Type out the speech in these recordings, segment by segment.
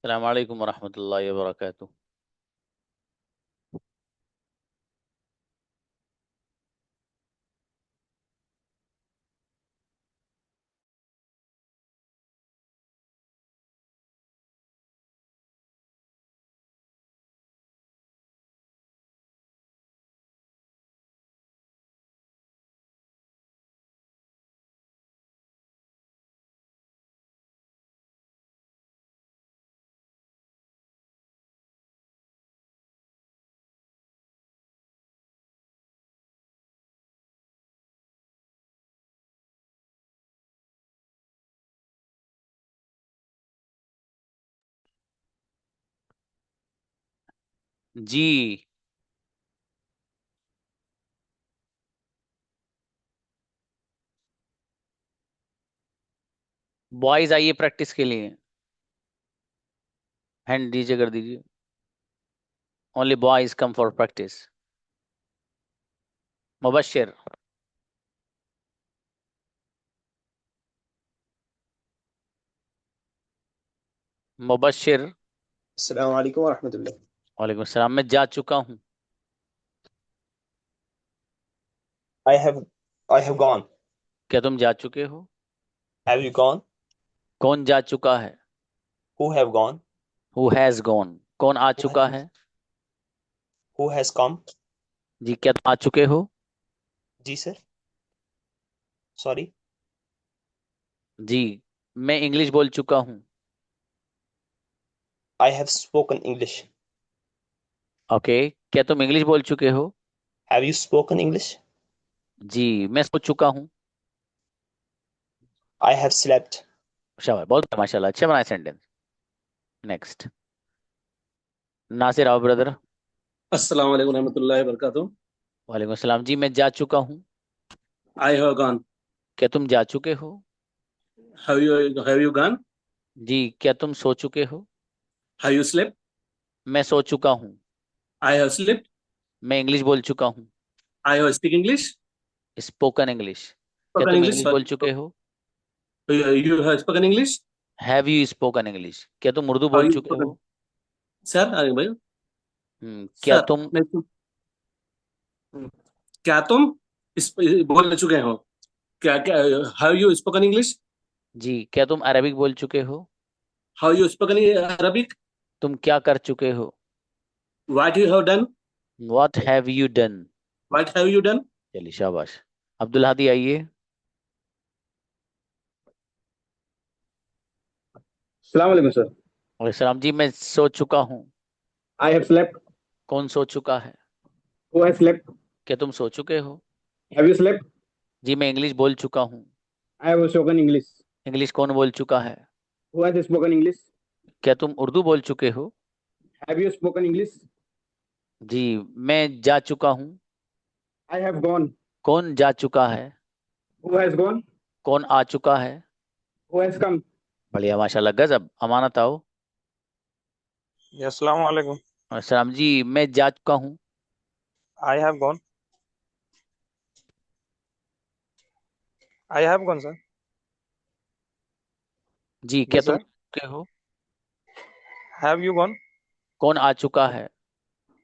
अस्सलाम वालेकुम वरहमतुल्लाहि वबरकातुह। जी, बॉयज आइए प्रैक्टिस के लिए। हैंड नीचे कर दीजिए। Only boys come for practice. Mubashshir. Mubashshir. अस्सलाम वालेकुम वरहमतुल्लाह। वालेकुम सलाम। मैं जा चुका हूँ। I have I have gone. क्या तुम जा चुके हो? Have you gone? कौन जा चुका है? Who have gone? Who has gone. कौन आ Who चुका has है? who has come? जी, क्या तुम आ चुके हो? जी सर। सॉरी। जी, मैं इंग्लिश बोल चुका हूँ। I have spoken English. Okay. क्या तुम इंग्लिश बोल चुके हो? Have you spoken English? जी, मैं सोच चुका हूँ। I have slept. शाबाश, बहुत माशाल्लाह, अच्छा बनाया सेंटेंस। नेक्स्ट। नासिर आओ ब्रदर। अस्सलाम वालेकुम रहमतुल्लाहि वबरकातुहू। वालेकुम सलाम। जी, मैं जा चुका हूँ। I have gone. क्या तुम जा चुके हो? Have you gone? जी, क्या तुम सो चुके हो? Have you slept? मैं सो चुका हूँ। I have slept. मैं इंग्लिश बोल चुका हूँ। I have speak English. Spoken English. क्या स्पोकन तुम इंग्लिश, इंग्लिश बोल सॉरी। चुके हो? You have spoken English. Have you spoken English. क्या तुम उर्दू हाउ बोल यू चुके स्पोकन? हो? सर, अरे भाई। क्या सर, तुम क्या तुम इस बोल चुके हो? क्या क्या हैव यू स्पोकन इंग्लिश? जी, क्या तुम अरबिक बोल चुके हो? How you spoken Arabic? तुम क्या कर चुके हो? What you have done? What have you done? What have you done? चलिए, शाबाश। अब्दुल हादी आइए। अस्सलाम वालेकुम सर। और सलाम। जी, मैं सो चुका हूँ। I have slept. कौन सो चुका है? Who has slept? क्या तुम सो चुके हो? Have you slept? जी, मैं इंग्लिश बोल चुका हूँ। I have spoken English. English कौन बोल चुका है? Who has spoken English? क्या तुम उर्दू बोल चुके हो? Have you spoken English? जी, मैं जा चुका हूँ। I have gone. कौन जा चुका है? Who has gone? कौन आ चुका है? Who has come? बढ़िया, माशाल्लाह, गजब। अमानत आओ। जी, अस्सलाम वालेकुम। और सलाम। जी, मैं जा चुका हूँ। I have gone. I have gone sir. जी, जी क्या तुम सर। चुके हो? Have you gone? कौन आ चुका है?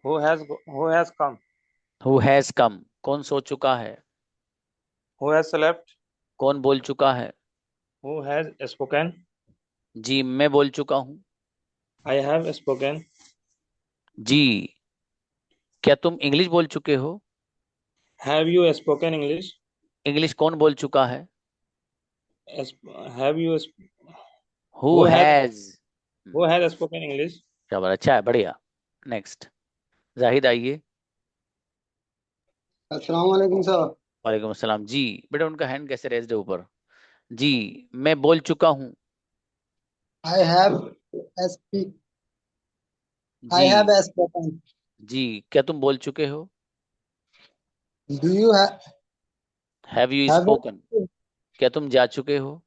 Who has come? Who has come. कौन सो चुका है? Who has slept? कौन बोल चुका है? Who has spoken? जी, मैं बोल चुका हूँ। I have spoken. जी, क्या तुम इंग्लिश बोल चुके हो? Have you spoken English? English कौन बोल चुका है? Have you who who has has. Who has spoken English? शाबाश, अच्छा है, बढ़िया। नेक्स्ट। जाहिद आइए। अस्सलाम वालेकुम सर। वालेकुम अस्सलाम। जी, बेटा उनका हैंड कैसे रेज्ड है ऊपर? जी, मैं बोल चुका हूँ। I have speak. जी। I have spoken. जी, क्या तुम बोल चुके हो? Do you have you have spoken. क्या तुम जा चुके हो?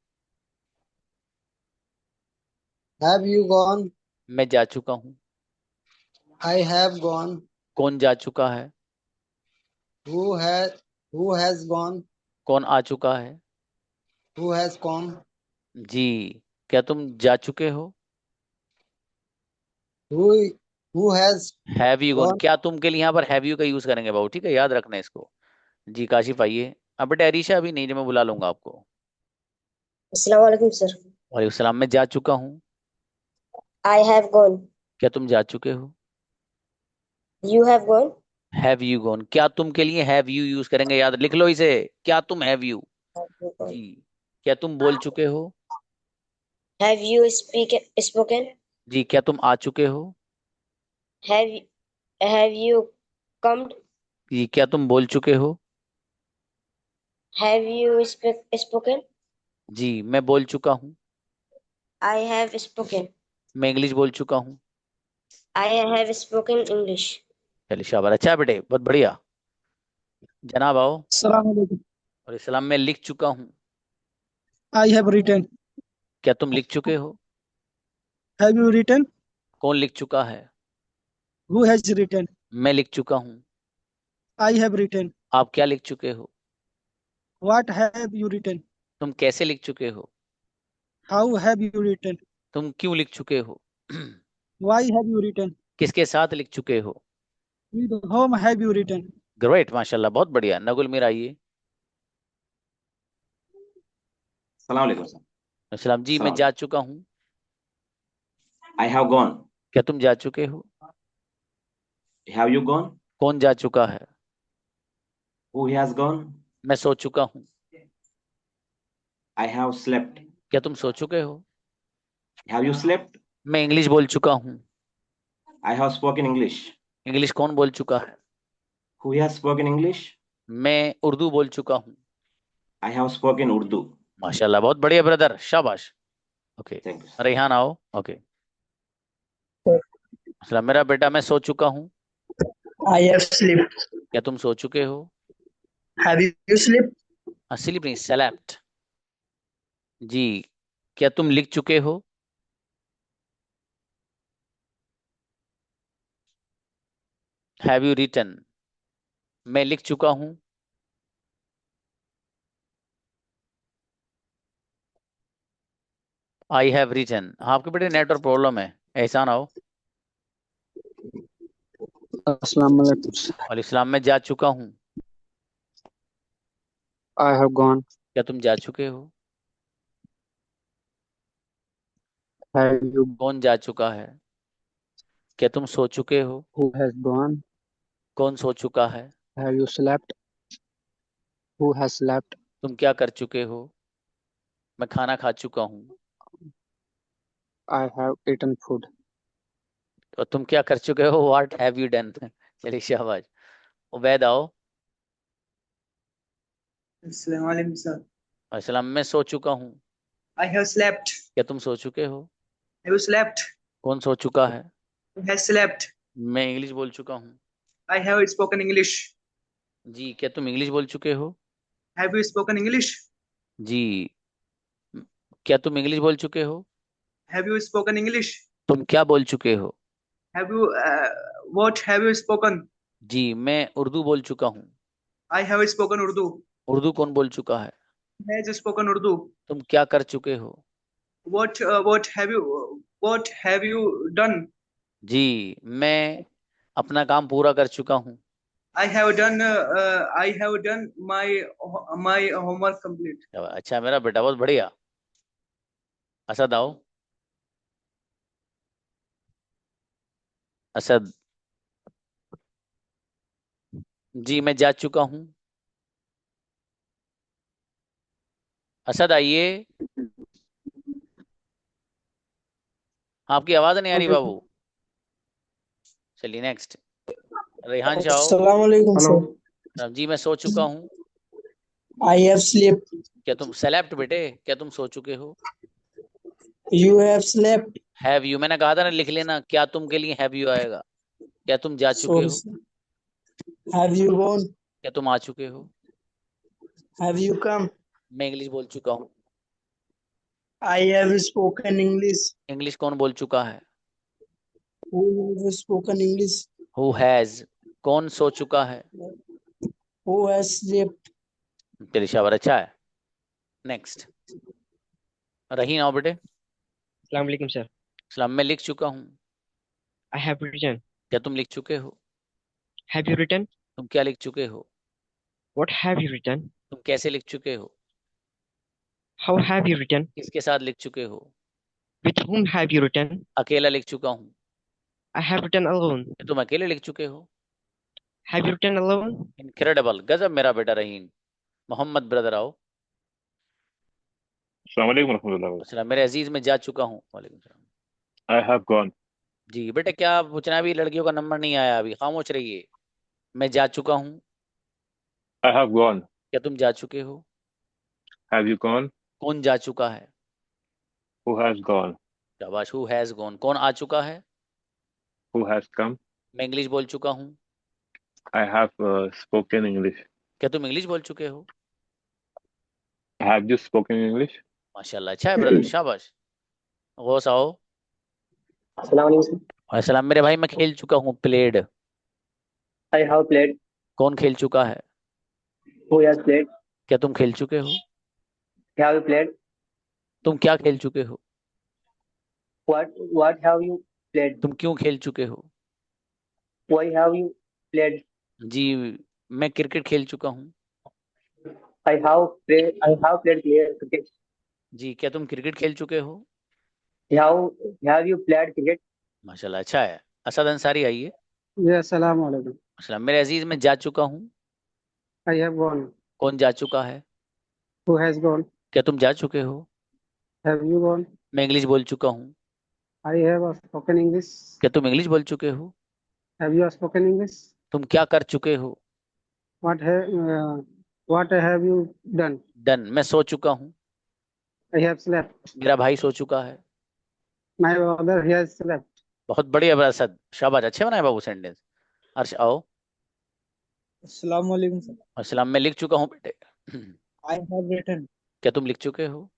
Have you gone? मैं जा चुका हूँ। I have gone. कौन जा चुका है? Who has who has gone? कौन आ चुका है? Who has com? जी, क्या तुम जा चुके हो? Who who has have you gone, gone? क्या तुम के लिए यहाँ पर हैव यू का यूज करेंगे बाबू, ठीक है, याद रखना है इसको। जी काशिफ आइए। अब बेटा अरीशा अभी नहीं, जो मैं बुला लूंगा आपको। अस्सलाम वालेकुम सर। वालेकुम सलाम। मैं जा चुका हूँ। I have gone. क्या तुम जा चुके हो? You have gone. Have you gone, क्या तुम के लिए हैव यू यूज करेंगे, याद लिख लो इसे। क्या तुम हैव यू। जी। क्या तुम बोल चुके हो? Have you spoken. जी। क्या तुम आ चुके हो? Have have you comed. जी। क्या तुम बोल चुके हो? Have you spoken. जी मैं बोल चुका हूँ। I have spoken. मैं इंग्लिश बोल चुका हूँ। I have spoken English. चलिए शाबाश, अच्छा है बेटे, बहुत बढ़िया। जनाब आओ। Assalamualaikum. और इस्लाम में लिख चुका हूँ। I have written. क्या तुम लिख चुके हो? Have you written? कौन लिख चुका है? Who has written? मैं लिख चुका हूँ। I have written. आप क्या लिख चुके हो? What have you written? तुम कैसे लिख चुके हो? How have you written? तुम क्यों लिख चुके हो? Why have you written? किसके साथ लिख चुके हो? With whom have you written? Great, माशाल्लाह, बहुत बढ़िया। नगुल मीर आइए। सलाम अलैकुम सर। इस्लाम जी मैं सलाम। जा चुका हूँ। I have gone. क्या तुम जा चुके हो? Have you gone? कौन जा चुका है? Who has gone? मैं सो चुका हूँ। I have slept. क्या तुम सो चुके हो? Have you slept? मैं इंग्लिश बोल चुका हूँ। I have spoken English. English कौन बोल चुका है? Who has spoken English? मैं उर्दू बोल चुका हूँ। I have spoken Urdu. माशाल्लाह, बहुत बढ़िया ब्रदर, शाबाश। ओके। Thank you. रेहान आओ। ओके। इस्लाम मेरा बेटा मैं सो चुका हूँ। I have slept. क्या तुम सो चुके हो? Have you slept? स्लीप नहीं, स्लेप्ट। जी। क्या तुम लिख चुके हो? Have you written? मैं लिख चुका हूँ। I have written. आपके बेटे नेटवर्क प्रॉब्लम है। एहसान आओ। Assalamualaikum. और इस्लाम में जा चुका हूँ। I have gone. क्या तुम जा चुके हो? Have you? कौन जा चुका है? क्या तुम सो चुके हो? Who has gone? कौन सो चुका है? Have you slept? Who has slept? तुम क्या कर चुके हो? मैं खाना खा चुका हूँ। I have eaten food. तो तुम क्या कर चुके हो? What have you done? चलिए शाबाश। उबैद आओ। Assalamualaikum sir. और इस्लाम में सो चुका हूँ। I have slept. क्या तुम सो चुके हो? Have you slept? कौन सो चुका है? Who has slept? मैं इंग्लिश बोल चुका हूँ। I have spoken English. जी। क्या तुम इंग्लिश बोल चुके हो? Have you spoken English? जी। क्या तुम इंग्लिश बोल चुके हो? Have you spoken English? तुम क्या बोल चुके हो? Have you what have you spoken? जी मैं उर्दू बोल चुका हूँ। I have spoken Urdu. Urdu कौन बोल चुका है? Has spoken Urdu. तुम क्या कर चुके हो? What have you done? जी मैं अपना काम पूरा कर चुका हूँ। I have done my homework complete. अच्छा मेरा बेटा, बहुत बढ़िया। असद आओ। असद। जी मैं जा चुका हूँ। असद आइए। आपकी आवाज नहीं आ रही बाबू। चलिए नेक्स्ट। रेहान शाह आओ। Assalamualaikum sir. जी मैं सो चुका हूँ। I have slept. क्या तुम सेलेप्ट बेटे? क्या तुम सो चुके हो? You have slept. Have you, मैंने कहा था ना लिख लेना, क्या तुम के लिए हैव यू आएगा। क्या तुम जा चुके हो? Have you gone? क्या तुम आ चुके हो? Have you come? मैं इंग्लिश बोल चुका हूँ। I have spoken English. English कौन बोल चुका है? Who has spoken English? Who has. कौन सो चुका है? Who has slept? तेरी शाबाश, अच्छा है। नेक्स्ट। रहीन आओ बेटे। अस्सलाम वालेकुम सर। इस्लाम में लिख चुका हूँ। I have written. क्या तुम लिख चुके हो? Have you written? तुम क्या लिख चुके हो? What have you written? तुम कैसे लिख चुके हो? How have you written? किसके साथ लिख चुके हो? With whom have you written? अकेला लिख चुका हूँ। I have written alone. तुम अकेले लिख चुके हो। Have you written alone? Incredible, गजब मेरा बेटा रहीम। मोहम्मद ब्रदर आओ। अस्सलाम वालेकुम रहमतुल्लाहि व अस्सलाम, मेरे अजीज में जा चुका हूँ। वालेकुम सलाम। I have gone. जी बेटा, क्या पूछना? भी लड़कियों का नंबर नहीं आया अभी, खामोश रहिए। मैं जा चुका हूँ। I have gone. क्या तुम जा चुके हो? Have you gone? कौन जा चुका है? Who has gone? शाबाश, हु हैज गॉन। कौन आ चुका है? Who has come? मैं इंग्लिश बोल चुका हूँ। I have spoken English. क्या तुम इंग्लिश बोल चुके हो? Have you spoken English? माशाल्लाह, अच्छा है ब्रदर, शाबाश। गौस आओ। अस्सलाम वालेकुम। अस्सलाम मेरे भाई, मैं खेल चुका हूँ। प्लेड। I have played. कौन खेल चुका है? Who has played? क्या तुम खेल चुके हो? Have you played? तुम क्या खेल चुके हो? What have you played? तुम क्यों खेल चुके हो? Why have you played? जी, मैं क्रिकेट खेल चुका हूँ। I have played cricket. जी, क्या तुम क्रिकेट खेल चुके हो? Have you played cricket? माशाल्लाह, अच्छा है। असद अंसारी आइए। जी अस्सलाम वालेकुम। अस्सलाम मेरे अजीज, में जा चुका हूँ। I have gone. कौन जा चुका है? Who has gone? क्या तुम जा चुके हो? Have you gone? मैं इंग्लिश बोल चुका हूँ। I have spoken English. क्या तुम इंग्लिश बोल चुके हो? Have you spoken English? तुम क्या कर चुके हो? What have you done? Done, मैं सो चुका हूँ। I have slept. मेरा भाई सो चुका है। My brother has slept. बहुत बढ़िया असद, शाबाश, अच्छे बनाए बाबू सेंटेंस। अर्श आओ। अस्सलाम वालेकुम सर। अस्सलाम, मैं लिख चुका हूँ बेटे। I have written. क्या तुम लिख चुके हो?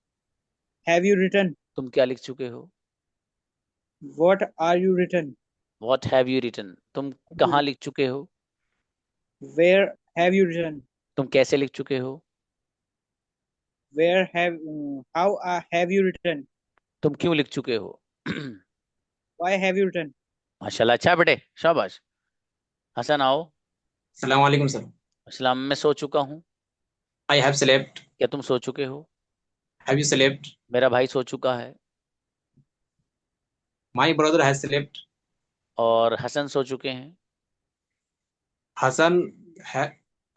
Have you written? तुम क्या लिख चुके हो? What are you written? What have you written? तुम कहाँ लिख चुके हो? Where have you written? तुम कैसे लिख चुके हो? How have you written? तुम क्यों लिख चुके हो? Why have you written? माशाल्लाह, अच्छा बेटे, शाबाश। हसन आओ। अस्सलाम वालेकुम सर। अस्सलाम, मैं सो चुका हूँ। I have slept. क्या तुम सो चुके हो? Have you slept? मेरा भाई सो चुका है। My brother has slept. और हसन सो चुके हैं। Hassan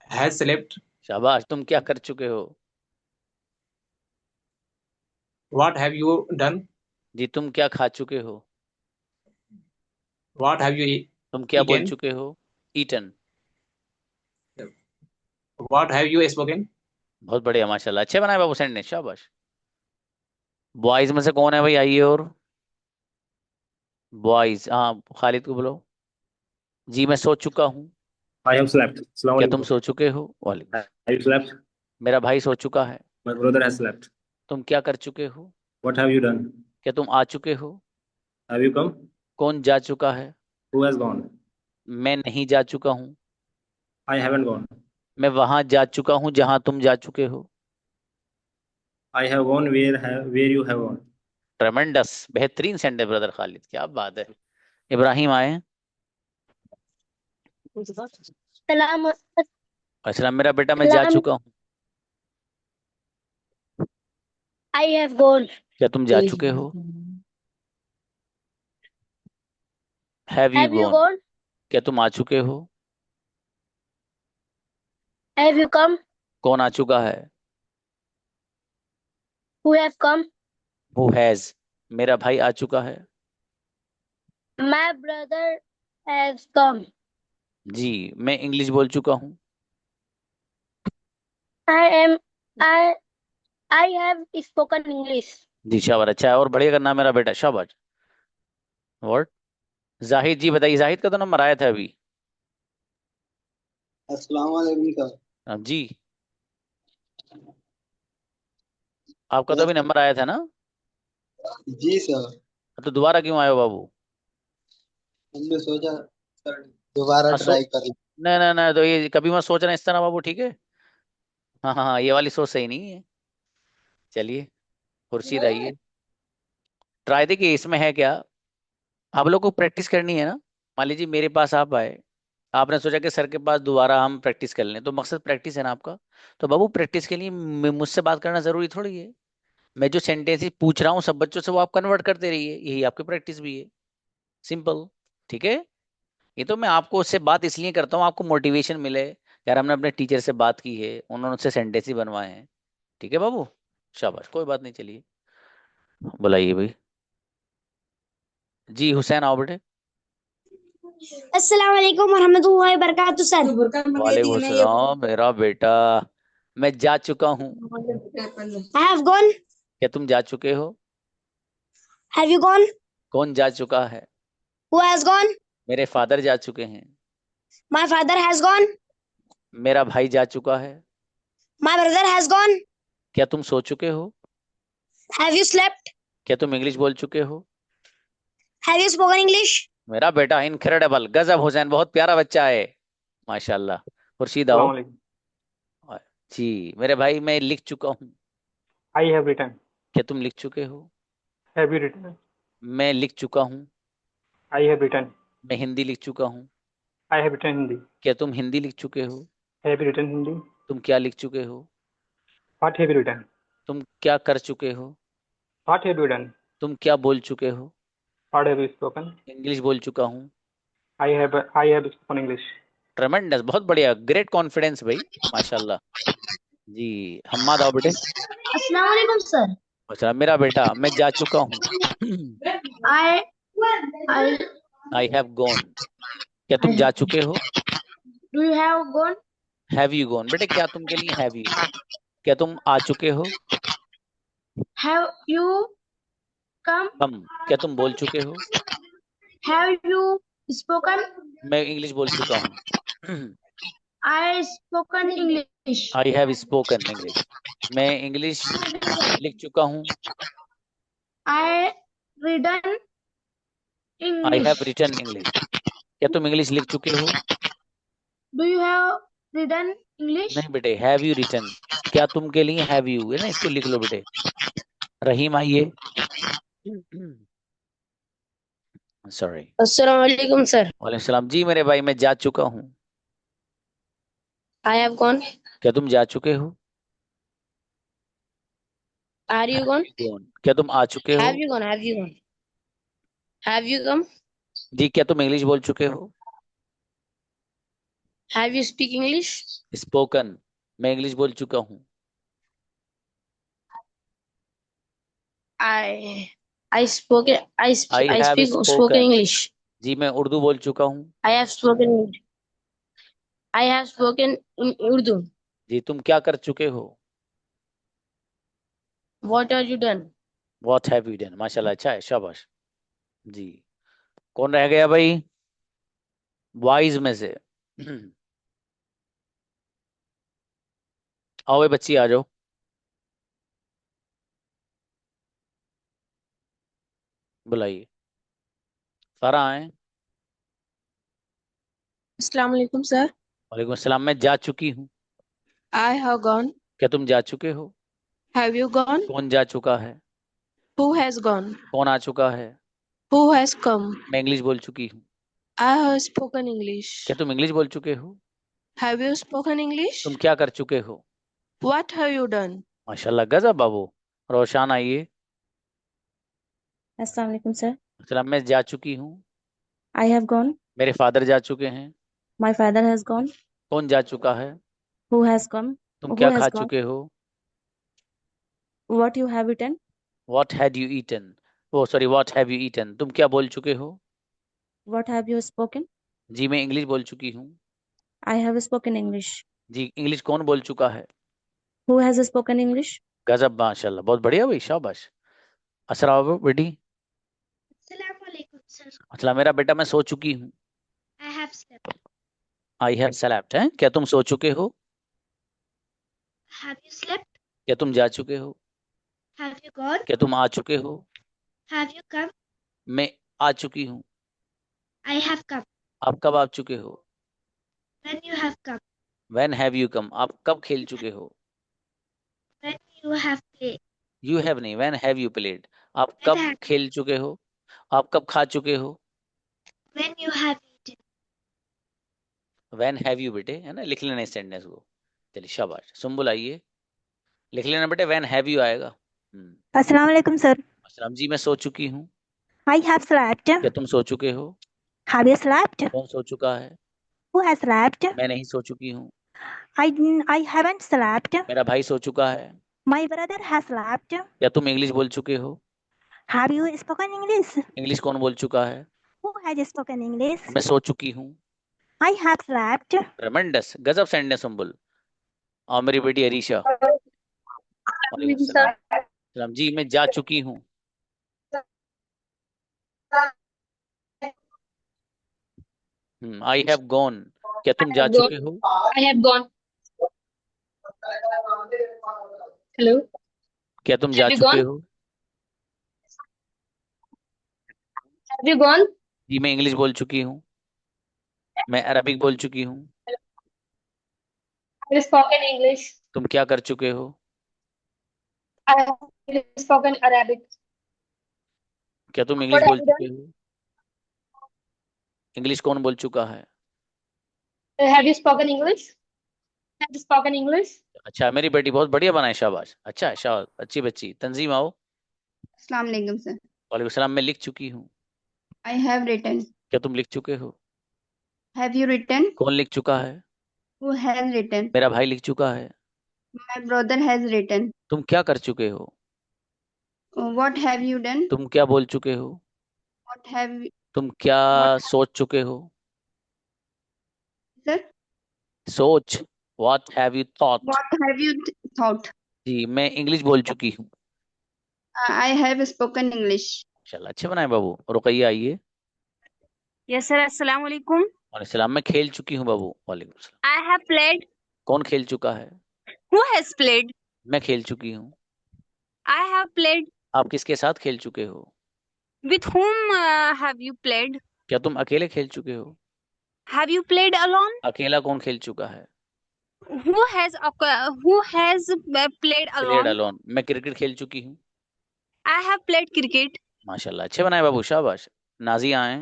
has slept. शाबाश, तुम क्या कर चुके हो? What have you done? जी, तुम क्या खा चुके हो? What have you तुम क्या बोल eaten? चुके हो? Eaten. What have you spoken? बहुत बढ़िया, माशाल्लाह, अच्छे बनाए बाबू सेंटेंस, शाबाश। बॉयज में से कौन है भाई, आइए। और बॉयज, हाँ, खालिद को बुलाओ। जी, मैं सो चुका हूँ। I have slept. Assalamu क्या तुम alaikum. सो चुके हो? वालेकुम। Have you slept? मेरा भाई सो चुका है। My brother has slept. तुम क्या कर चुके हो? What have you done? क्या तुम आ चुके हो? Have you come? कौन जा चुका है? Who has gone? मैं नहीं जा चुका हूँ। I haven't gone. मैं वहां जा चुका हूँ जहां तुम जा चुके हो। I have gone where you have gone. ट्रेमेंडस, बेहतरीन सेंटेंस ब्रदर खालिद, क्या बात है। इब्राहिम आए। सलाम अस्सलाम मेरा बेटा, मैं जा सलाम। चुका हूँ। I have gone. क्या तुम जा चुके हो? Have you Have you gone? gone? क्या तुम आ चुके हो? Have you come? कौन आ चुका है? Who have come? Who has? मेरा भाई आ चुका है। My brother has come. जी, मैं इंग्लिश बोल चुका हूँ। I have spoken English. जी, शाबाश, अच्छा है, और बढ़िया करना मेरा बेटा, शाबाश। वर्ड जाहिद जी बताइए, जाहिद का तो नंबर आया था अभी। अस्सलाम वालेकुम सर। हाँ जी, आपका तो अभी नंबर आया था ना? जी सर। तो दोबारा क्यों आए हो बाबू? हमने सोचा सर दोबारा हाँ, ट्राई कर लें। नहीं नहीं नहीं, तो ये कभी मत सोचना इस तरह बाबू, ठीक है? हाँ हाँ हाँ, ये वाली सोच सही नहीं है। चलिए, खुर्शीद आइए। ट्राई देखिए, इसमें है क्या? आप लोग को प्रैक्टिस करनी है ना। मान लीजिए मेरे पास आप आए, आपने सोचा कि सर के पास दोबारा हम प्रैक्टिस कर लें, तो मकसद प्रैक्टिस है ना आपका। तो बाबू प्रैक्टिस के लिए मुझसे बात करना जरूरी थोड़ी है। मैं जो सेंटेंसेस पूछ रहा हूँ सब बच्चों से, वो आप कन्वर्ट करते रहिए, यही आपकी प्रैक्टिस भी है। सिंपल। ठीक है। ये तो मैं आपको उससे बात इसलिए करता हूँ, आपको मोटिवेशन मिले, यार हमने अपने टीचर से बात की है, उन्होंने उससे सेंटेंस ही बनवाए हैं। ठीक है बाबू, शाबाश, कोई बात नहीं, चलिए बुलाइए भाई। जी हुसैन आओ बेटे। अस्सलाम वालेकुम वरहमतुल्लाहि वबरकातुहू सर। वालेकुम सलाम मेरा बेटा। मैं जा चुका हूँ। I have gone. क्या तुम जा चुके हो? Have you gone? कौन जा चुका है? Who has gone? मेरे फादर जा चुके हैं। My father has gone. मेरा भाई जा चुका है। My brother has gone. क्या तुम सो चुके हो? Have you slept? क्या तुम इंग्लिश बोल चुके हो? Have you spoken English? मेरा बेटा इनक्रेडिबल, गजब हुसैन, बहुत प्यारा बच्चा है, माशाल्लाह। खुर्शीद आओ। जी मेरे भाई, मैं लिख चुका हूँ। I have written. क्या तुम लिख चुके हो? Have you written? मैं लिख चुका हूँ। I have written. मैं हिंदी लिख चुका हूँ। I have written Hindi. क्या तुम हिंदी लिख चुके हो? Have you written Hindi? तुम क्या लिख चुके हो? What have you written? तुम क्या कर चुके हो? What have you done? तुम क्या बोल चुके हो? What have you spoken? English बोल चुका हूँ। I have spoken English. ट्रेमेंडस, बहुत बढ़िया, ग्रेट कॉन्फिडेंस भाई, माशाल्लाह। जी हम्माद आओ बेटे। अस्सलाम वालेकुम सर। अच्छा मेरा बेटा, मैं जा चुका हूँ। I I have gone. क्या तुम जा चुके हो? Do you have gone? Have you gone? बेटे क्या तुम के लिए हैव यू? क्या तुम आ चुके हो? Have you come? कम। क्या तुम बोल चुके हो? Have you spoken? मैं इंग्लिश बोल चुका हूँ। I spoken English. I have spoken English. मैं इंग्लिश लिख चुका हूँ। I written I have English. Written English. क्या तुम इंग्लिश लिख चुके हो? Do you have written English? नहीं बेटे, हैव यू रिटन। क्या तुम के लिए हैव यू है ना, इसको लिख लो बेटे। रहीम आइए। सॉरी। अस्सलाम वालेकुम सर। वालेकुम सलाम। जी मेरे भाई, मैं जा चुका हूँ। I have gone. क्या तुम जा चुके हो? Are you gone? क्या तुम आ चुके हो? Have you gone? Have you gone? Have you come? जी क्या तुम इंग्लिश बोल चुके हो? Have you speak English? Spoken, मैं इंग्लिश बोल चुका हूँ। I spoke I I I have speak spoken spoken। English. जी मैं उर्दू बोल चुका हूँ। I have spoken I have spoken in Urdu. जी तुम क्या कर चुके हो? What have you done? What have you done? माशाल्लाह, अच्छा है, शाबाश। जी कौन रह गया भाई वाइज में से? आओ भाई बच्ची आ जाओ। बुलाइए सारा आए। अस्सलाम वालेकुम सर। वालेकुम अस्सलाम। मैं जा चुकी हूँ। I have gone. क्या तुम जा चुके हो? Have you gone? कौन जा चुका है? Who has gone? कौन आ चुका है? Who has come? मैं इंग्लिश बोल चुकी हूँ। I have spoken English. क्या तुम इंग्लिश बोल चुके हो? Have you spoken English? तुम क्या कर चुके हो? What have you done? माशाल्लाह, गजब बाबू। रोशान आइए। अस्सलाम वालेकुम सर। सलाम। मैं जा चुकी हूँ। I have gone. मेरे फादर जा चुके हैं। My father has gone. कौन जा चुका है? Who has come? तुम Who क्या has खा gone? चुके हो? What you have eaten? What had you eaten? Oh sorry, what have you eaten? तुम क्या बोल चुके हो? What have you spoken? जी मैं इंग्लिश बोल चुकी हूँ। I have spoken English. जी इंग्लिश कौन बोल चुका है? Who has spoken English? गजब, माशाल्लाह, बहुत बढ़िया भाई, शाबाश। असरा बेटी। अस्सलाम वालेकुम सर। अच्छा मेरा बेटा, मैं सो चुकी हूँ। I have slept. I have slept है। क्या तुम सो चुके हो? Have you slept? क्या तुम जा चुके हो? Have you gone? क्या तुम आ चुके हो? Have you come? मैं आ चुकी हूँ। I have come. आप कब आ चुके हो? When you have come. When have you come? आप कब खेल चुके हो? When you have played. You have नहीं, when have you played? आप When कब have खेल चुके हो? आप कब खा चुके हो? When you have eaten. When have you बेटे, है ना, लिख लेना इस सेंटेंस को। चलिए शाबाश। सुम्बुल आइए, लिख लेना बेटे, व्हेन हैव यू आएगा। अस्सलाम वालेकुम सर। अस्सलाम जी, मैं सो चुकी हूँ। I have slept. क्या तुम सो चुके हो? Have you slept? कौन सो चुका है? Who has slept? मैं नहीं सो चुकी हूँ। I haven't slept. मेरा भाई सो चुका है। My brother has slept. क्या तुम इंग्लिश बोल चुके हो? Have you spoken English? English कौन बोल चुका है? Who has spoken English? मैं सो चुकी हूँ। I have slept. ट्रेमेंडस, गजब सेंटेंस सुम्बुल। और मेरी बेटी अरीशा। वालेकुम सलाम। सलाम जी, मैं जा चुकी हूँ। I have gone. क्या तुम जा चुके हो? I have gone. Hello. क्या तुम जा Have you चुके gone? हो? Have you gone? जी, मैं इंग्लिश बोल चुकी हूँ। मैं अरबिक बोल चुकी हूँ। I have spoken English. तुम क्या कर चुके हो? I have spoken Arabic. क्या तुम इंग्लिश What बोल have you चुके हो? इंग्लिश कौन बोल चुका है? done? Have you spoken English? Have you spoken English? अच्छा, मेरी बेटी बहुत बढ़िया बनाए, शाबाश। अच्छा है, शाबाश, अच्छी बच्ची। तंजीम आओ। अस्सलाम वालेकुम सर। वालेकुम सलाम। मैं लिख चुकी हूँ। I have written. क्या तुम लिख चुके हो? Have you written? कौन लिख चुका है? Who has written? मेरा भाई लिख चुका है। My brother has written. तुम क्या कर चुके हो? What have you done? तुम क्या बोल चुके हो? What have तुम क्या सोच चुके हो? sir? सोच, what have you thought? What have you thought? जी, मैं इंग्लिश बोल चुकी हूँ। I have spoken English. चल, अच्छे बनाए बाबू। रुकैया आइए। Yes sir. अस्सलाम वालेकुम. वालेकुम सलाम। मैं खेल चुकी हूँ बाबू। वालेकुम सलाम। I have played. कौन खेल चुका है? Who has played? मैं खेल चुकी हूँ। I have played. आप किसके साथ खेल चुके हो? With whom have you played? क्या तुम अकेले खेल चुके हो? Have you played alone? अकेला कौन खेल चुका है? Who has played played alone? Alone. मैं क्रिकेट खेल चुकी हूँ। I have played cricket. माशाल्लाह, अच्छे बनाए बाबू, शाबाश। नाजिया आए।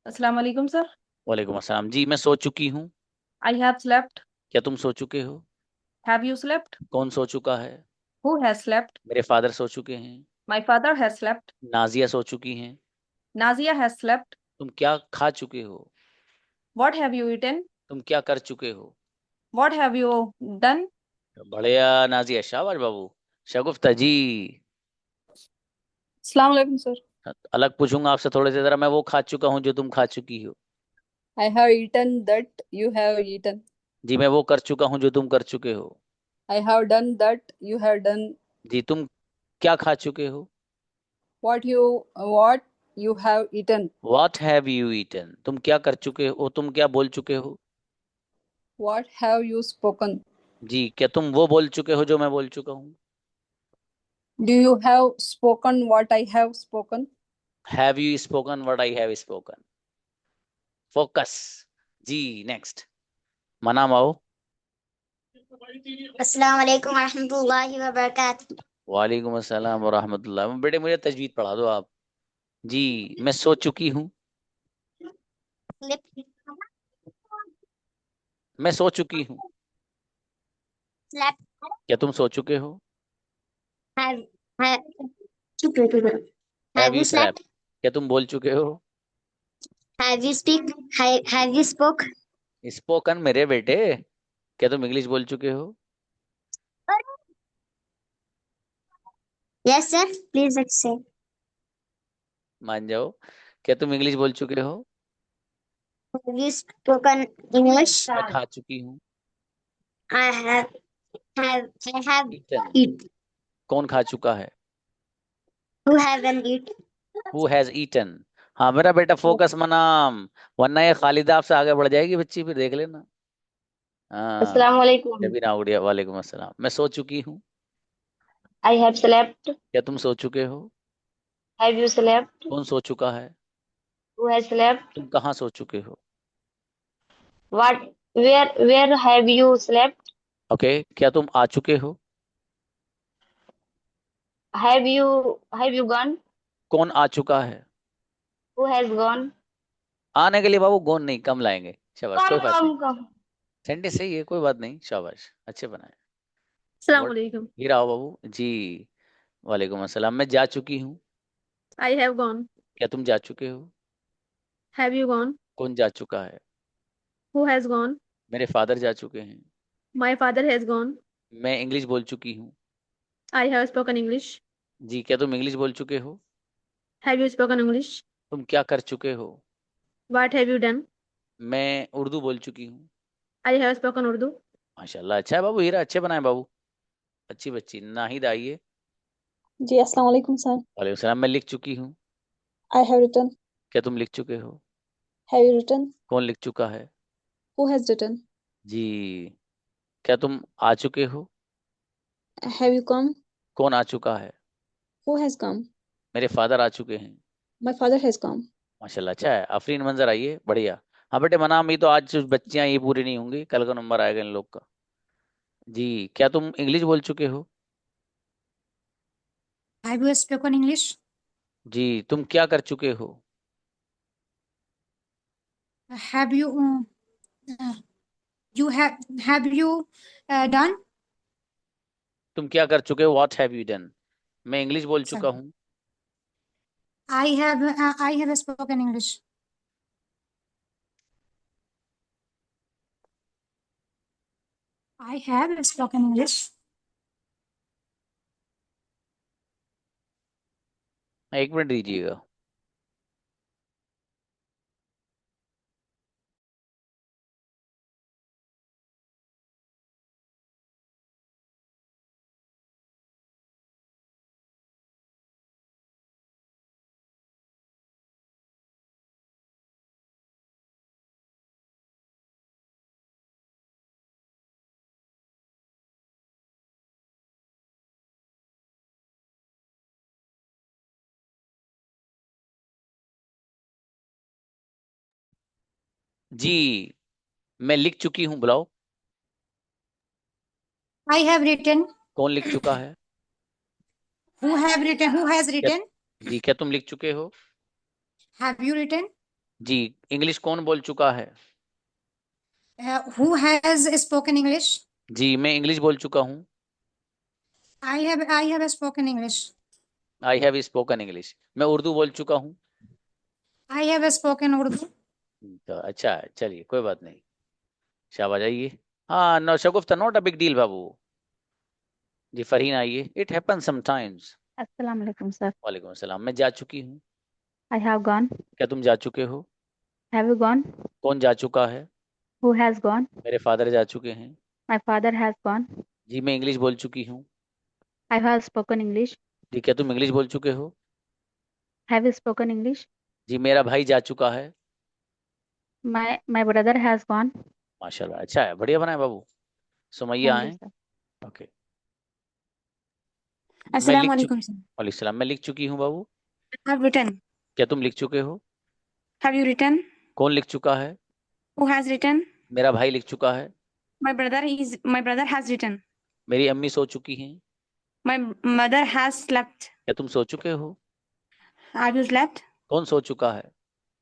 अस्सलाम वालेकुम सर। वालेकुम अस्सलाम जी, मैं सो चुकी हूँ। I have slept. क्या तुम सो चुके हो? Have you slept? कौन सो चुका है? Who has slept? मेरे फादर सो चुके हैं। My father has slept. Nazia सो चुकी हैं। Nazia has slept. तुम क्या खा चुके हो? What have you eaten? तुम क्या कर चुके हो? What have you done? बढ़िया नाजिया, शाबाश बाबू। शगुफ्ता जी। अस्सलाम वालेकुम सर। अलग पूछूंगा आपसे थोड़े से, जरा। मैं वो खा चुका हूँ जो तुम खा चुकी हो। I have eaten that you have eaten. जी, मैं वो कर चुका हूँ जो तुम कर चुके हो। I have done that you have done. जी, तुम क्या खा चुके हो? What you have eaten. What have you eaten? तुम क्या कर चुके हो? तुम क्या बोल चुके हो? What have you spoken? जी, क्या तुम वो बोल चुके हो जो मैं बोल चुका हूँ? Do you have spoken what I have spoken? Have you spoken what I have spoken? Focus. Ji, next. मनाम आओ। अस्सलाम वालेकुम रहमतुल्लाहि व बरकातहू। वालेकुम अस्सलाम व रहमतुल्लाह। बेटे, मुझे तजवीद पढ़ा दो आप। जी, मैं सो चुकी हूँ। मैं सो चुकी हूँ। क्या तुम सो चुके हो? Have you slept? क्या तुम बोल चुके हो? Have you speak? Have you spoke? Spoken मेरे बेटे। क्या तुम इंग्लिश बोल चुके हो? Yes sir. Please say. मान जाओ। क्या तुम इंग्लिश बोल चुके हो? Have you spoken English? मैं खा चुकी हूँ। I have Eaten. eat. कौन खा चुका है? Who haven't eat? Who has eaten? हाँ मेरा बेटा, फोकस मनाम, वरना ये खालिदा आपसे आगे बढ़ जाएगी बच्ची, फिर देख लेना। हाँ, अस्सलाम वालेकुम। शबीना उड़िया। वालेकुम अस्सलाम। मैं सो चुकी हूँ। I have slept. क्या तुम सो चुके हो? Have you slept? कौन सो चुका है? Who has slept? तुम कहाँ सो चुके हो? Where have you slept? Okay, क्या तुम आ चुके हो? Have you gone? कौन आ चुका है? Who has gone? आने के लिए बाबू गोन नहीं, कम लाएंगे। शाबाश, कोई Come, बात नहीं, come, come. सेंटेंस सही है, कोई बात नहीं, शाबाश, अच्छे बनाए। अस्सलाम What- वालेकुम। हीरा आओ बाबू जी। वालेकुम अस्सलाम। मैं जा चुकी हूँ। I have gone. क्या तुम जा चुके हो? Have you gone? कौन जा चुका है? Who has gone? मेरे फादर जा चुके हैं। My father has gone. मैं इंग्लिश बोल चुकी हूँ। I have spoken English. जी, क्या तुम इंग्लिश बोल चुके हो? Have you spoken English? तुम क्या कर चुके हो? What have you done? मैं उर्दू बोल चुकी हूँ। I have spoken Urdu. माशाल्लाह, अच्छा है बाबू, हीरा अच्छे बनाए बाबू, अच्छी बच्ची। नाहिद आइए। जी अस्सलाम वालेकुम सर। वालेकुम सलाम। मैं लिख चुकी हूँ। I have written. क्या तुम लिख चुके हो? Have you written? कौन लिख चुका है? Who has written? जी, क्या तुम आ चुके हो? Have you come? कौन आ चुका है? Who has come? मेरे फादर आ चुके हैं। My father has come. माशाल्लाह, अच्छा है। आफरीन मंजर आइए, बढ़िया। हाँ बेटे मना, भी तो आज बच्चियां ये पूरी नहीं होंगी, कल का नंबर आएगा इन लोग का। जी, क्या तुम इंग्लिश बोल चुके हो? Have you spoken English? जी, तुम क्या कर चुके हो? Have you have you done? तुम क्या कर चुके हो? What have you done? मैं इंग्लिश बोल चुका हूँ। I have spoken English. I have spoken English. एक मिनट दीजिएगा। जी, मैं लिख चुकी हूँ, बुलाओ। I have written. कौन लिख चुका है? Who have written? Who has written? जी, क्या तुम लिख चुके हो? Have you written? जी, इंग्लिश कौन बोल चुका है? Who has spoken English? जी, मैं इंग्लिश बोल चुका हूँ। I have spoken English. I have spoken English. मैं उर्दू बोल चुका हूँ। I have spoken Urdu. तो अच्छा है, चलिए कोई बात नहीं, शाबाश आइए। हाँ, no Shagufta, not a big deal बाबू जी। फरहीन आइए। It happen sometimes. अस्सलाम वालेकुम सर। वालेकुम अस्सलाम। मैं जा चुकी हूँ। I have gone. क्या तुम जा चुके हो? Have you gone? कौन जा चुका है? Who has gone? मेरे फादर जा चुके हैं। My father has gone. जी, मैं इंग्लिश बोल चुकी हूँ। I have spoken English. जी, क्या तुम इंग्लिश बोल चुके हो? Have you spoken English? जी, मेरा भाई जा चुका है। My brother has gone. माशाल्लाह, अच्छा है, बढ़िया बनाए बाबू। सुमैया Thank you, आए। sir. Okay. Assalamu alaikum, sir. वालेकुम सलाम। मैं लिख चुकी हूँ बाबू। I have written. क्या तुम लिख चुके हो? Have you written? कौन लिख चुका है? Who has written? मेरा भाई लिख चुका है। My brother has written. मेरी अम्मी सो चुकी हैं। My mother has slept. क्या तुम सो चुके हो? Have you slept? कौन सो चुका है?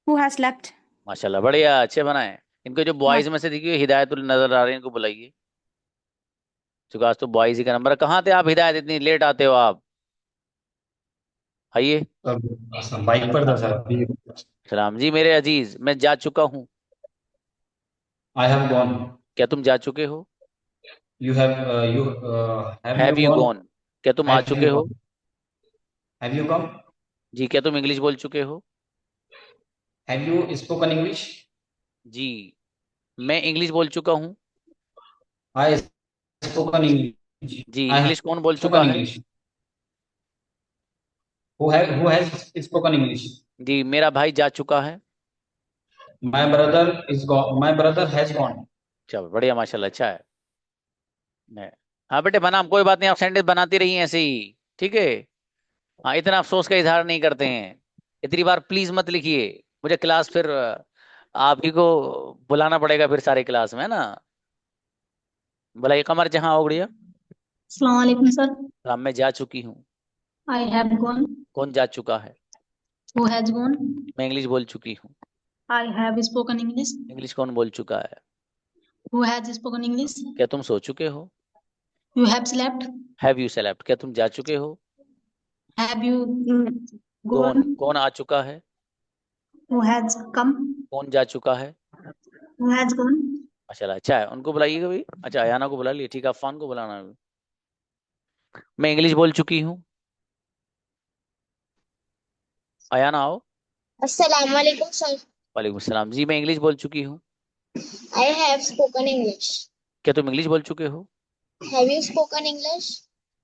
Who has slept? माशाल्लाह, बढ़िया, अच्छे बनाए। इनको जो बॉयज में से देखिए हिदायतुल नजर आ रहे हैं, इनको बुलाइए। चूंकि आज तो बॉयज ही का नंबर है। कहाँ थे आप हिदायत, इतनी लेट आते हो आप? आइए। बाइक पर था सर। सलाम जी मेरे अजीज, मैं जा चुका हूँ। I have gone. क्या तुम जा चुके हो? You have have you gone? क्या तुम आ Have चुके you हो? gone? Have you come? जी, क्या तुम इंग्लिश बोल चुके हो? Have you spoken English? जी, मैं इंग्लिश बोल चुका हूँ। I spoken English. जी, I इंग्लिश have कौन बोल चुका spoken है? English. Who has spoken English? जी, मेरा भाई जा चुका है। My brother is gone. My brother has gone. चलो बढ़िया, माशाल्लाह, अच्छा है। हाँ बेटे बनाम, कोई बात नहीं, आप सेंटेंस बनाती रही ऐसे ही, ठीक है। हाँ, इतना अफसोस का इजहार नहीं करते हैं। इतनी बार प्लीज मत लिखिए, मुझे क्लास फिर आप ही को बुलाना पड़ेगा फिर सारे क्लास में, है ना। बुलाइए। कमर जहाँ हो गया। अस्सलाम वालेकुम सर। मैं जा चुकी हूँ। I have gone. कौन जा चुका है? Who has gone? मैं इंग्लिश बोल चुकी हूँ। I have spoken English. English कौन बोल चुका है? Who has spoken English? क्या तुम सो चुके हो? You have slept. Have you slept? क्या तुम जा चुके हो? Have you कौन gone? कौन आ चुका है? Who has come? कौन जा चुका है? Who has gone? माशाल्लाह, अच्छा है। उनको बुलाइएगा भी। अच्छा, अयाना को बुला लिया, ठीक है। अफान को बुलाना है। मैं इंग्लिश बोल चुकी हूँ। अयाना आओ। अस्सलाम वालेकुम सर। वालेकुम सलाम जी। मैं इंग्लिश बोल चुकी हूँ। I have spoken English. क्या तुम इंग्लिश बोल चुके हो? Have you spoken English?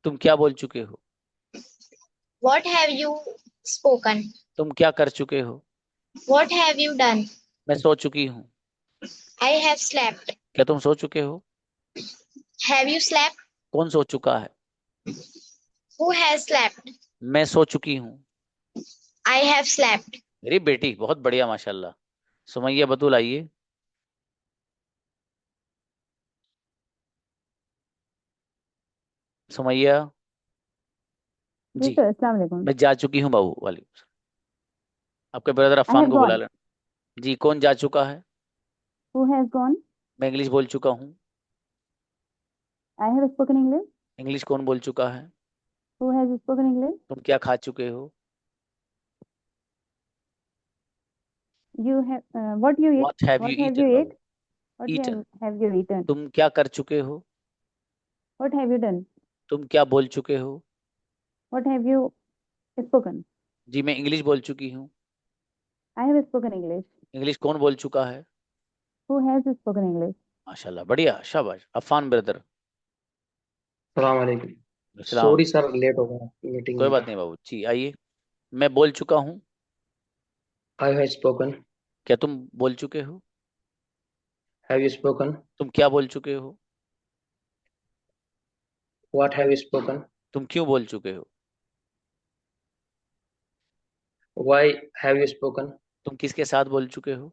तुम क्या बोल चुके हो? What have you spoken? तुम क्या कर चुके हो? What have you done? मैं सो चुकी हूँ। I have slept. क्या तुम सो चुके हो? Have you slept? कौन सो चुका है? Who has slept? मैं सो चुकी हूँ। I have slept. मेरी बेटी बहुत बढ़िया, माशाल्लाह। सुमैया बतूल आइए। सुमैया जी जी। सर, अस्सलाम वालेकुम। मैं जा चुकी हूँ बाबू। वालेकुम सलाम। आपके ब्रदर I अफान have को बुला gone. लेना जी। कौन जा चुका है? Who has gone? मैं इंग्लिश बोल चुका हूँ। I have spoken English. English कौन बोल चुका है? Who has spoken English? तुम क्या खा चुके हो? You have what you eat? What have What you have eaten you Babu? eat? What Eaten। have you eaten? तुम क्या कर चुके हो? What have you done? तुम क्या बोल चुके हो? What have you spoken? जी, मैं इंग्लिश बोल चुकी हूँ। I have spoken English. English कौन बोल चुका है? Who has spoken English? माशाल्लाह, बढ़िया, शाबाश। अफान ब्रदर। सलाम वालेकुम। सलाम। सॉरी सर, लेट हो गया मीटिंग कोई में बात था। नहीं बाबू जी, आइए। मैं बोल चुका हूँ। I have spoken. क्या तुम बोल चुके हो? Have you spoken? तुम क्या बोल चुके हो? What have you spoken? तुम क्यों बोल चुके हो? Why have you spoken? तुम किसके साथ बोल चुके हो?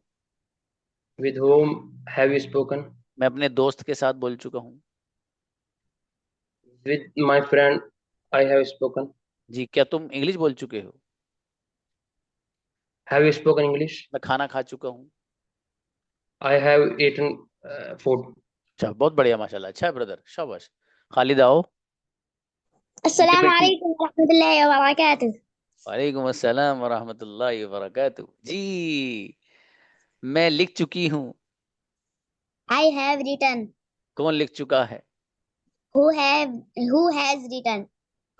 With whom have you spoken? मैं अपने दोस्त के साथ बोल चुका हूँ। With my friend I have spoken. जी। क्या तुम इंग्लिश बोल चुके हो? Have you spoken English? मैं खाना खा चुका हूँ। I have eaten food. अच्छा, बहुत बढ़िया, माशाल्लाह। अच्छा है ब्रदर, शाबाश। खालिद आओ। अस्सलाम बेटी। वालेकुम रहमतुल्लाहि व बरकातुहू। वालेकुम अस्सलाम वरहमतुल्लाहि वबरकातुहू जी। मैं लिख चुकी हूँ। I have written. कौन लिख चुका है? Who has written?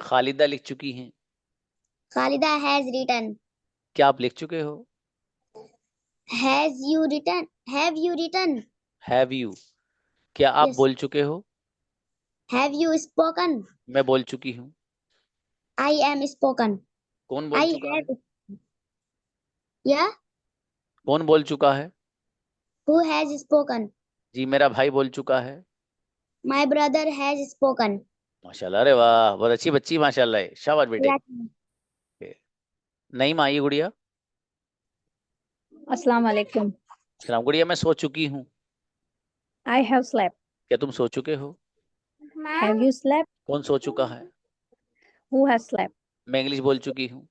खालिदा लिख चुकी हैं। Khalida has written. क्या आप लिख चुके हो? Has you written? Have you written? Have you? क्या आप Yes. बोल चुके हो? Have you spoken? मैं बोल चुकी हूँ। I am spoken. कौन बोल I चुका है? have. Yeah. कौन बोल चुका है? Who has spoken? जी, मेरा भाई बोल चुका है। My brother has spoken. माशाल्लाह, अरे वाह, बहुत अच्छी बच्ची, माशाल्लाह है। शाबाश बेटे। नईम आइए गुड़िया। अस्सलाम वालेकुम। सलाम गुड़िया। मैं सो चुकी हूँ। I have slept. क्या तुम सो चुके हो? Have you slept? कौन सो चुका है? Who has slept? मैं इंग्लिश बोल चुकी हूँ।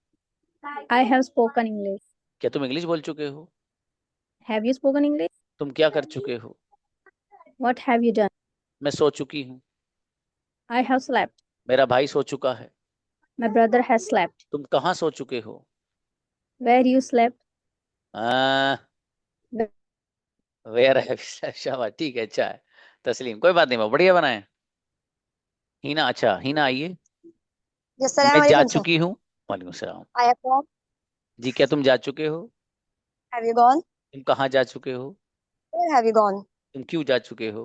I have spoken English. क्या तुम इंग्लिश बोल चुके हो? Have you spoken English? तुम क्या कर चुके हो? What have you done? मैं सो चुकी हूँ। I have slept. मेरा भाई सो चुका है। My brother has slept. तुम कहाँ सो चुके हो? Where you slept? वेयर है? शाबाश, ठीक है, अच्छा है। तस्लीम, कोई बात नहीं, बहुत बढ़िया बनाए। हिना, अच्छा हिना आइए। मैं जा चुकी हूँ। वालेकुम सलाम। I have gone. जी। क्या तुम जा चुके हो? Have you gone? तुम कहाँ जा चुके हो? Where have you gone? तुम क्यों जा चुके हो?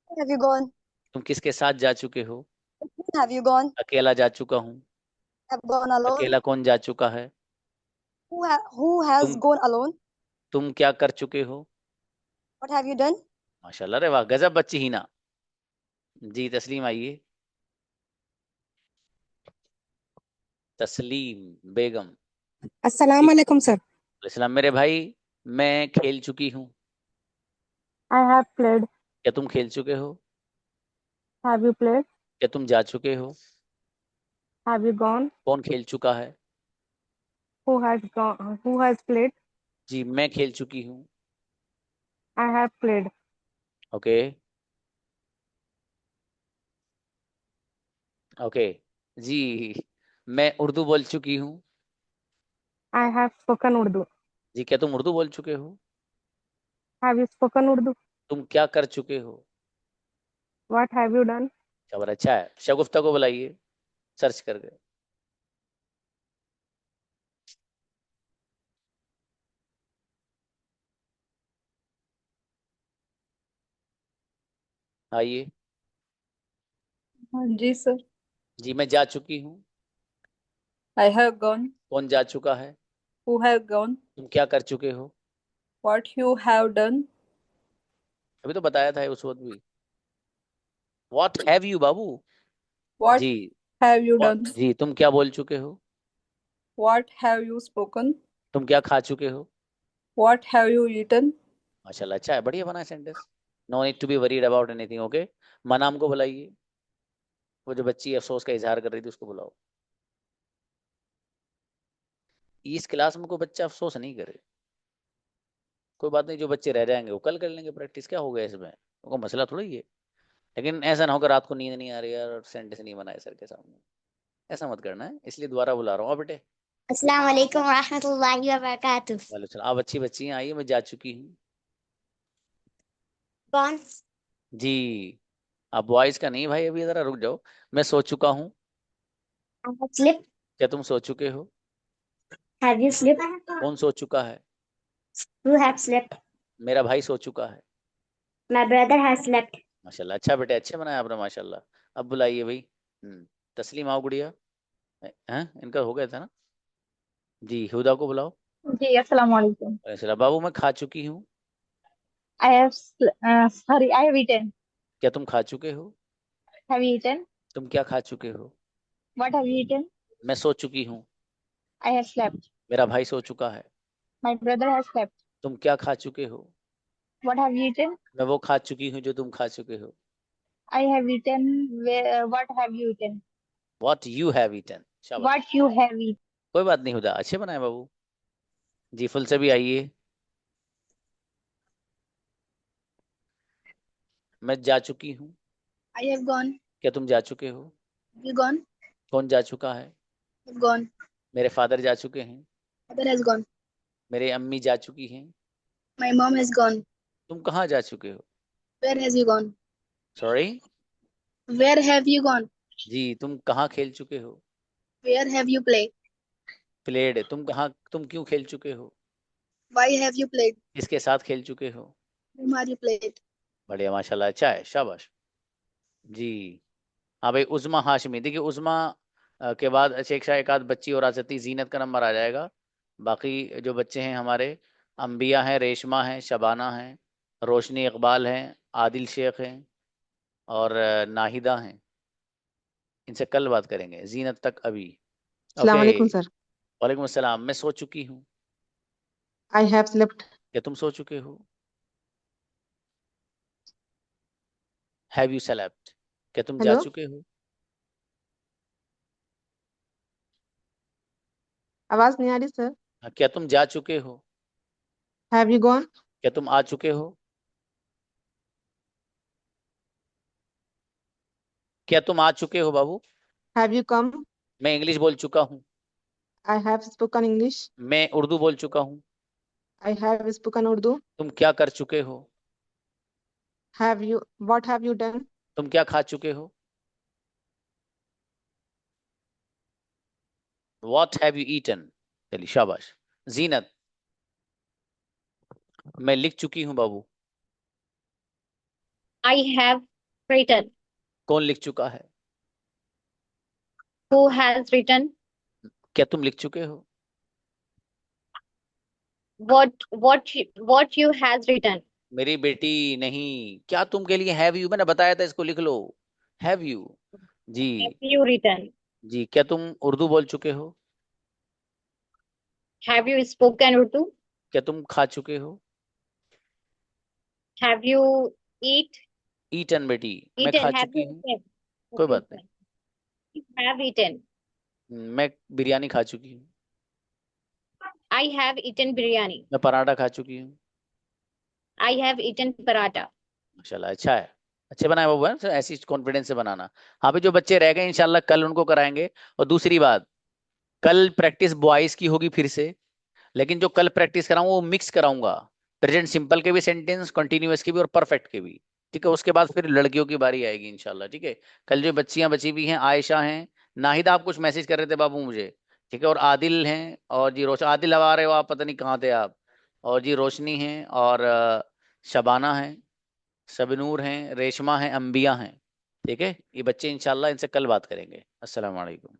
Where have you gone? तुम किसके साथ जा चुके हो? Where have you gone? अकेला जा चुका हूँ। Have gone alone? अकेला कौन जा चुका है? Who has तुम gone alone? तुम क्या कर चुके हो? What have you done? माशाल्लाह, रे वाह, गजब बच्ची हिना जी। तस्लीम आइए। तस्लीम बेगम। Assalamu alaikum, sir. इस्लाम। मेरे भाई, मैं खेल चुकी हूँ। I have played. क्या तुम खेल चुके हो? Have you played? क्या तुम जा चुके हो? Have you gone? कौन खेल चुका है? Who has gone? Who has played? जी मैं खेल चुकी हूँ। I have played. Okay okay जी मैं उर्दू बोल चुकी हूँ। I have spoken Urdu. जी क्या तुम उर्दू बोल चुके हो? Have you spoken Urdu? तुम क्या कर चुके हो? What have you done? खबर अच्छा है। शगुफ्ता को बुलाइए सर्च करके। आइए। हाँ जी सर। जी मैं जा चुकी हूँ। I have gone. कौन जा चुका है? Who have gone? तुम क्या कर चुके हो? What you have done? अभी तो बताया था उस वक्त भी। What have you Babu? What ji have you done? जी तुम क्या बोल चुके हो? What have you spoken? तुम क्या खा चुके हो? What have you eaten? माशाल्लाह अच्छा है, बढ़िया बना है sentence. No need to be worried about anything. Okay Manam को बुलाइए। वो जो बच्ची अफसोस का इजहार कर रही थी उसको बुलाओ। इस क्लास में कोई बच्चा अफसोस नहीं करे। कोई बात नहीं, जो बच्चे रह जाएंगे वो कल कर लेंगे प्रैक्टिस, क्या हो गया इसमें? कोई मसला थोड़ी है। लेकिन ऐसा ना हो कि रात को नींद नहीं आ रही यार और सेंटेंस नहीं बनाए सर के सामने, ऐसा मत करना है। इसलिए दोबारा बुला रहा हूँ। बेटे अस्सलाम वालेकुम रहमतुल्लाहि व बरकातुहू। वाले चलो आप अच्छी बच्ची हैं, आइए। मैं जा चुकी हूँ। कौन? जी आप बॉयज का नहीं भाई, अभी जरा रुक जाओ। मैं सो चुका हूँ। I have slept. क्या तुम सो चुके हो? Have you slept? कौन सो चुका है? Who have slept? मेरा भाई सो चुका है। My brother has slept. माशाल्लाह अच्छा बेटे, अच्छे बनाया आपने माशाल्लाह। अब बुलाइए भाई। तस्लीम आओ गुड़िया। हैं इनका हो गया था ना? जी हुदा को बुलाओ। जी अस्सलाम वालेकुम। चला बाबू मैं खा चुकी हूँ। I have sorry, I have eaten. क्या तुम खा चुके हो? Have you eaten? तुम क्या खा चुके हो? What have you eaten? मैं सो चुकी हूँ। I have slept. मेरा भाई सो चुका है। My brother has slept. तुम क्या खा चुके हो? What have you eaten? मैं वो खा चुकी हूँ जो तुम खा चुके हो। I have eaten. What have you eaten? What you have eaten। शाबाश। What you have eaten? कोई बात नहीं हुदा, अच्छे बनाए बाबू। जी फुल से भी आइए। मैं जा चुकी हूँ। I have gone. क्या तुम जा चुके हो? You gone? कौन जा चुका है? You've gone. मेरे फादर जा चुके हैं। Father has gone. मेरे अम्मी जा चुकी हैं। My mom has gone. तुम कहाँ जा चुके हो? Where has you gone? Sorry. Where have you gone? जी तुम कहाँ खेल चुके हो? Where have you played? Played. तुम क्यों खेल चुके हो? Why have you played? किसके साथ खेल चुके हो? Whom are you played? बढ़िया माशाल्लाह अच्छा है, शाबाश। जी हाँ भाई उज़मा हाशमी। देखिए उज़मा के बाद शेखशा एक आध बच्ची और आ सकती, जीनत का नंबर आ जाएगा। बाकी जो बच्चे हैं हमारे अंबिया हैं, रेशमा हैं, शबाना हैं, रोशनी इकबाल हैं, आदिल शेख हैं और नाहिदा हैं। इनसे कल बात करेंगे, जीनत तक अभी। अस्सलाम ओके वालेकुम सर। वालेकुम अस्सलाम। मैं सो चुकी हूँ। I have slept. क्या तुम सो चुके हो? Have you slept? क्या तुम जा हेलो चुके हो? आवाज नहीं आ रही सर। क्या तुम जा चुके हो? Have you gone? क्या तुम आ चुके हो? क्या तुम आ चुके हो बाबू? Have you come? मैं इंग्लिश बोल चुका हूँ। I have spoken English. मैं उर्दू बोल चुका हूँ। I have spoken Urdu. तुम क्या कर चुके हो? Have you what have you done? तुम क्या खा चुके हो? What have you eaten? चलिए शाबाश। जीनत। मैं लिख चुकी हूँ बाबू। I have written. कौन लिख चुका है? Who has written? क्या तुम लिख चुके हो? What you has written? मेरी बेटी नहीं, क्या तुम के लिए हैव यू, मैंने बताया था इसको लिख लो। Have you. जी Have you written? जी क्या तुम उर्दू बोल चुके हो? Have you spoken Urdu? क्या तुम खा चुके हो? Have you eat? ईटन बेटी मैं Eaten? खा Have चुकी you हूँ। eaten? कोई Okay, बात नहीं। fine. You have eaten. मैं बिरयानी खा चुकी हूँ। I have eaten biryani. मैं पराठा खा चुकी हूँ। I have eaten paratha. माशाल्लाह, अच्छा है, अच्छे बनाए बाबू, है ऐसी कॉन्फिडेंस से बनाना। हाँ भी जो बच्चे रह गए इंशाल्लाह कल उनको कराएंगे। और दूसरी बात, कल प्रैक्टिस बॉयज की होगी फिर से, लेकिन जो कल प्रैक्टिस कराऊंगा वो मिक्स कराऊंगा, प्रेजेंट सिंपल के भी सेंटेंस, कंटिन्यूअस के भी और परफेक्ट के भी, ठीक है। उसके बाद फिर लड़कियों की बारी आएगी इंशाल्लाह, ठीक है। कल जो बच्चियां बची भी हैं, आयशा हैं, नाहिदा, आप कुछ मैसेज कर रहे थे बाबू मुझे, ठीक है, और आदिल हैं, और जी आदिल अब आ रहे हो आप, पता नहीं कहाँ थे आप, और जी रोशनी हैं, और शबाना हैं, सबनूर हैं, रेशमा हैं, अंबिया हैं, ठीक है। ये बच्चे इंशाल्लाह इनसे कल बात करेंगे। अस्सलाम वालेकुम।